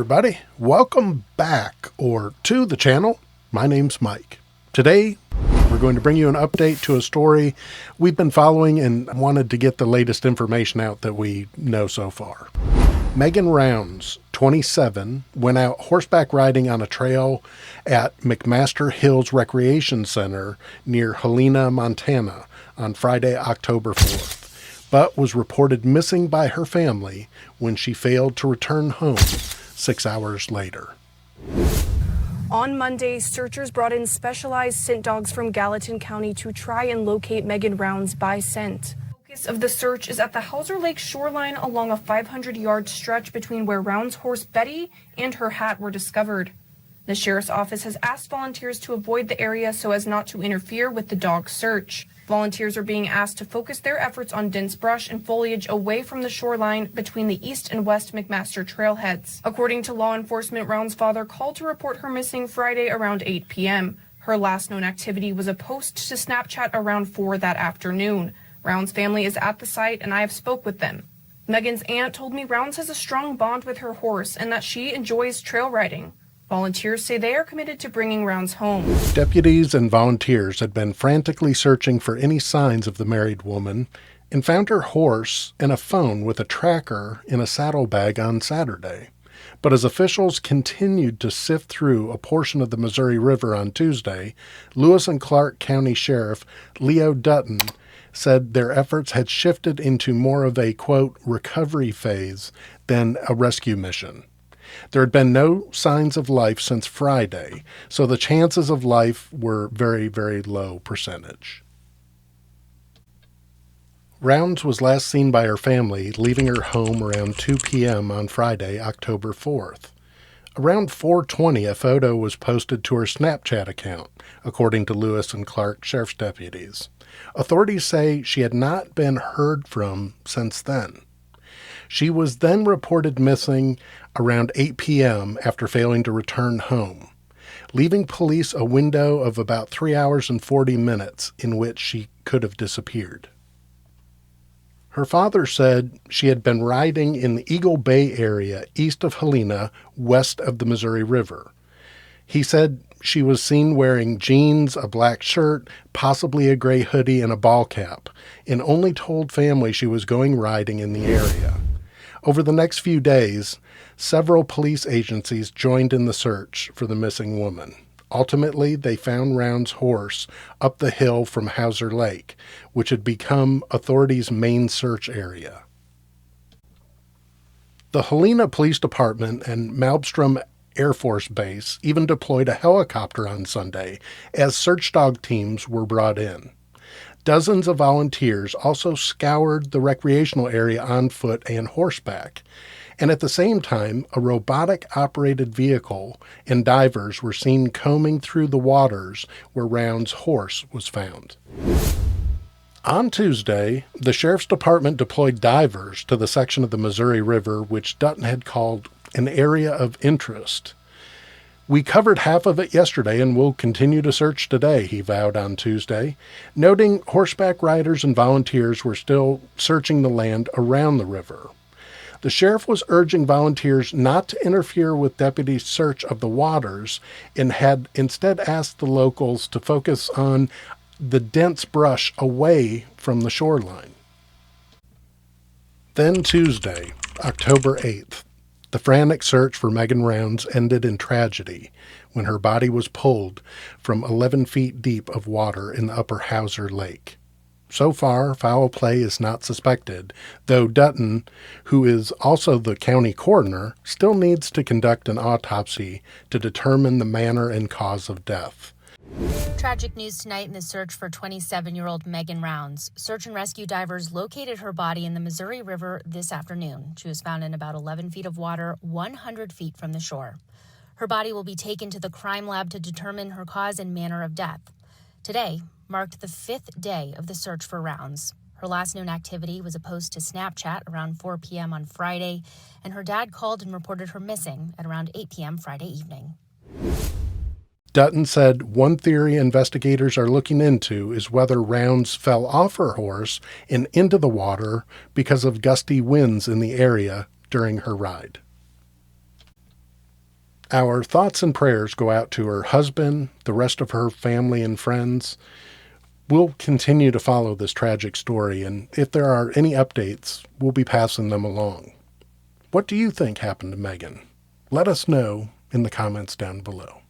everybody. Welcome back or to the channel. My name's Mike. Today, we're going to bring you an update to a story we've been following and wanted to get the latest information out that we know so far. Meghan Rouns, 27, went out horseback riding on a trail at McMaster Hills Recreation Center near Helena, Montana on Friday, October 4th, but was reported missing by her family when she failed to return home 6 hours later. On Monday, searchers brought in specialized scent dogs from Gallatin County to try and locate Meghan Rouns by scent. The focus of the search is at the Hauser Lake shoreline along a 500-yard stretch between where Rouns' horse Betty and her hat were discovered. The sheriff's office has asked volunteers to avoid the area so as not to interfere with the dog search. Volunteers are being asked to focus their efforts on dense brush and foliage away from the shoreline between the east and west McMaster trailheads. According to law enforcement, Rouns' father called to report her missing Friday around 8 p.m. Her last known activity was a post to Snapchat around 4 that afternoon. Rouns' family is at the site and I have spoke with them. Meghan's aunt told me Rouns has a strong bond with her horse and that she enjoys trail riding. Volunteers say they are committed to bringing Rouns home. Deputies and volunteers had been frantically searching for any signs of the married woman and found her horse and a phone with a tracker in a saddlebag on Saturday. But as officials continued to sift through a portion of the Missouri River on Tuesday, Lewis and Clark County Sheriff Leo Dutton said their efforts had shifted into more of a, quote, recovery phase than a rescue mission. There had been no signs of life since Friday, so the chances of life were very, very low percentage. Rouns was last seen by her family leaving her home around 2 p.m. on Friday, October 4th. Around 4:20, a photo was posted to her Snapchat account, according to Lewis and Clark Sheriff's deputies. Authorities say she had not been heard from since then. She was then reported missing around 8 p.m. after failing to return home, leaving police a window of about 3 hours and 40 minutes in which she could have disappeared. Her father said she had been riding in the Eagle Bay area east of Helena, west of the Missouri River. He said she was seen wearing jeans, a black shirt, possibly a gray hoodie, and a ball cap, and only told family she was going riding in the area. Over the next few days, several police agencies joined in the search for the missing woman. Ultimately, they found Rouns' horse up the hill from Hauser Lake, which had become authorities' main search area. The Helena Police Department and Malmstrom Air Force Base even deployed a helicopter on Sunday as search dog teams were brought in. Dozens of volunteers also scoured the recreational area on foot and horseback. And at the same time, a robotic-operated vehicle and divers were seen combing through the waters where Rouns' horse was found. On Tuesday, the Sheriff's Department deployed divers to the section of the Missouri River which Dutton had called an area of interest. "We covered half of it yesterday and will continue to search today," he vowed on Tuesday, noting horseback riders and volunteers were still searching the land around the river. The sheriff was urging volunteers not to interfere with deputies' search of the waters and had instead asked the locals to focus on the dense brush away from the shoreline. Then Tuesday, October 8th, the frantic search for Meghan Rouns ended in tragedy when her body was pulled from 11 feet deep of water in the upper Hauser Lake. So far, foul play is not suspected, though Dutton, who is also the county coroner, still needs to conduct an autopsy to determine the manner and cause of death. Tragic news tonight in the search for 27-year-old Meghan Rouns. Search and rescue divers located her body in the Missouri River this afternoon. She was found in about 11 feet of water, 100 feet from the shore. Her body will be taken to the crime lab to determine her cause and manner of death. Today marked the 5th day of the search for Rouns. Her last known activity was a post to Snapchat around 4 p.m. on Friday, and her dad called and reported her missing at around 8 p.m. Friday evening. Dutton said one theory investigators are looking into is whether Rouns fell off her horse and into the water because of gusty winds in the area during her ride. Our thoughts and prayers go out to her husband, the rest of her family and friends. We'll continue to follow this tragic story, and if there are any updates, we'll be passing them along. What do you think happened to Meghan? Let us know in the comments down below.